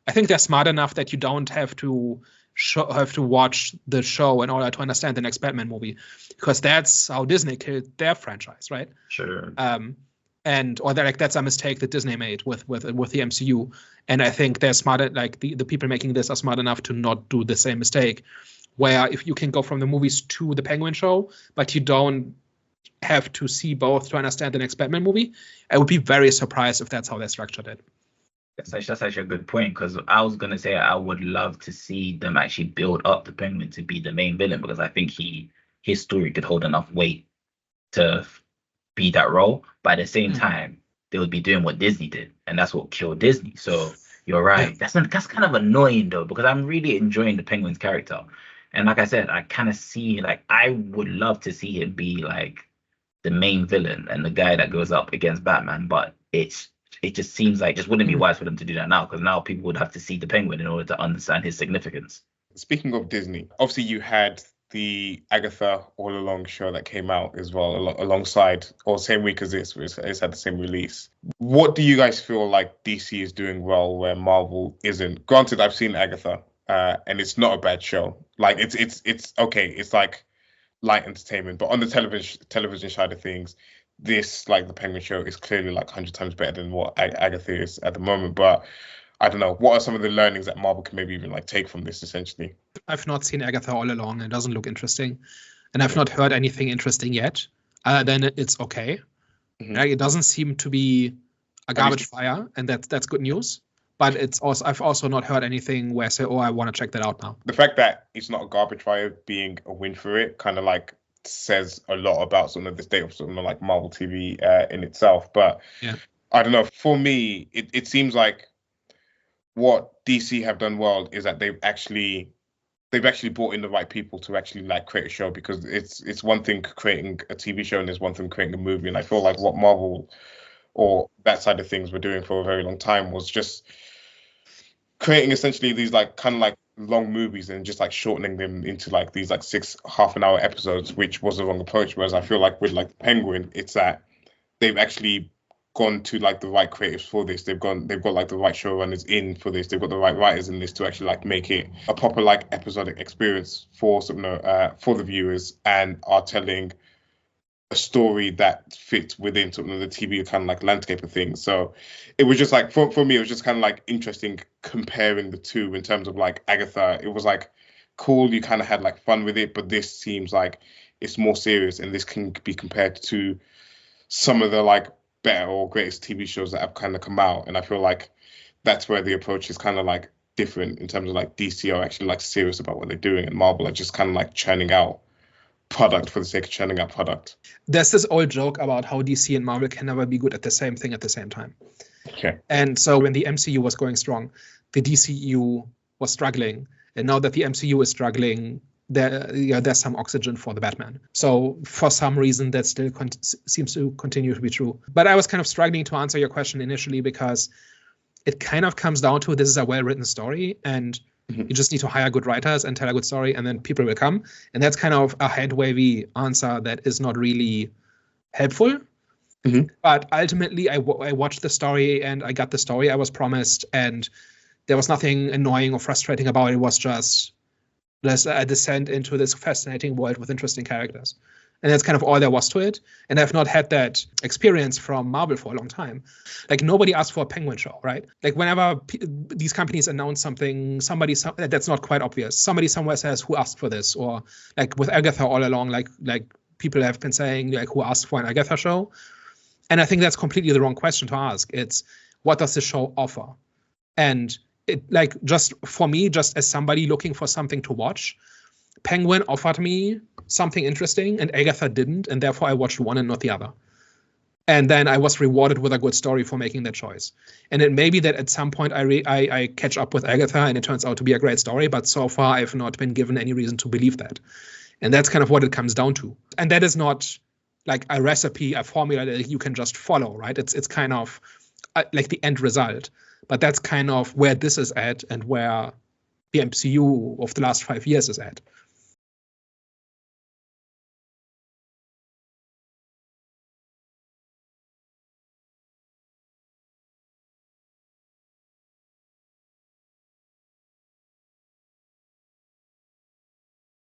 I think they're smart enough that you don't have to watch the show in order to understand the next Batman movie, because that's how Disney killed their franchise, right? Sure. That's a mistake that Disney made with the MCU, and I think they're smart. Like the people making this are smart enough to not do the same mistake, where if you can go from the movies to the Penguin show, but you don't have to see both to understand the next Batman movie, I would be very surprised if that's how they structured it. That's actually a good point, because I was going to say I would love to see them actually build up the Penguin to be the main villain, because I think his story could hold enough weight to be that role. But at the same time, they would be doing what Disney did, and that's what killed Disney. So you're right. Yeah. That's kind of annoying though, because I'm really enjoying the Penguin's character. And like I said, I kind of see, like, I would love to see him be like the main villain and the guy that goes up against Batman, but it just seems like it just wouldn't be wise for them to do that now, because now people would have to see the Penguin in order to understand his significance. Speaking of Disney, obviously you had the Agatha All Along show that came out as well, alongside, or same week as this, it's had the same release. What do you guys feel like DC is doing well where Marvel isn't? Granted, I've seen Agatha, and it's not a bad show. Like it's okay. It's like light entertainment, but on the television side of things, this, like the Penguin show, is clearly like 100 times better than what Agatha is at the moment. But I don't know, what are some of the learnings that Marvel can maybe even like take from this, essentially? I've not seen Agatha All Along. It doesn't look interesting, and I've not heard anything interesting yet. Then it's okay. Like, it doesn't seem to be a garbage fire, and that's good news. But I've also not heard anything where I say, oh, I want to check that out now. The fact that it's not a garbage fire being a win for it kind of like says a lot about sort of the state of sort of like Marvel TV in itself. But yeah, I don't know. For me, it seems like what DC have done well is that they've actually brought in the right people to actually like create a show, because it's one thing creating a TV show and there's one thing creating a movie. And I feel like what Marvel or that side of things were doing for a very long time was just creating essentially these like kind of like long movies and just like shortening them into like these like 6 half-an-hour episodes, which was the wrong approach. Whereas I feel like with like Penguin, it's that they've actually gone to like the right creatives for this. They've got like the right showrunners in for this. They've got the right writers in this to actually like make it a proper like episodic experience for for the viewers, and are telling a story that fits within sort of the TV kind of like landscape of things. So it was just like for me, it was just kind of like interesting comparing the two in terms of like Agatha. It was like cool, you kind of had like fun with it, but this seems like it's more serious, and this can be compared to some of the like better or greatest TV shows that have kind of come out. And I feel like that's where the approach is kind of like different in terms of like DC are actually like serious about what they're doing, and Marvel are just kind of like churning out product for the sake of churning out product. There's this old joke about how DC and Marvel can never be good at the same thing at the same time. Okay. And so when the MCU was going strong, the DCU was struggling, and now that the MCU is struggling, there's some oxygen for the Batman. So for some reason, that still seems to continue to be true. But I was kind of struggling to answer your question initially, because it kind of comes down to, this is a well-written story, and you just need to hire good writers and tell a good story, and then people will come. And that's kind of a head-wavy answer that is not really helpful. But ultimately, I watched the story and I got the story I was promised, and there was nothing annoying or frustrating about it. It was just a descent into this fascinating world with interesting characters. And that's kind of all there was to it. And I've not had that experience from Marvel for a long time. Like, nobody asked for a Penguin show, right? Like, whenever these companies announce something, that's not quite obvious. Somebody somewhere says, who asked for this? Or like with Agatha all along, like people have been saying, like, who asked for an Agatha show? And I think that's completely the wrong question to ask. It's, what does the show offer? And it, like, just for me, just as somebody looking for something to watch, Penguin offered me something interesting and Agatha didn't, and therefore I watched one and not the other. And then I was rewarded with a good story for making that choice. And it may be that at some point I catch up with Agatha and it turns out to be a great story, but so far I've not been given any reason to believe that. And that's kind of what it comes down to. And that is not like a recipe, a formula that you can just follow, right? It's kind of like the end result. But that's kind of where this is at and where the MCU of the last 5 years is at.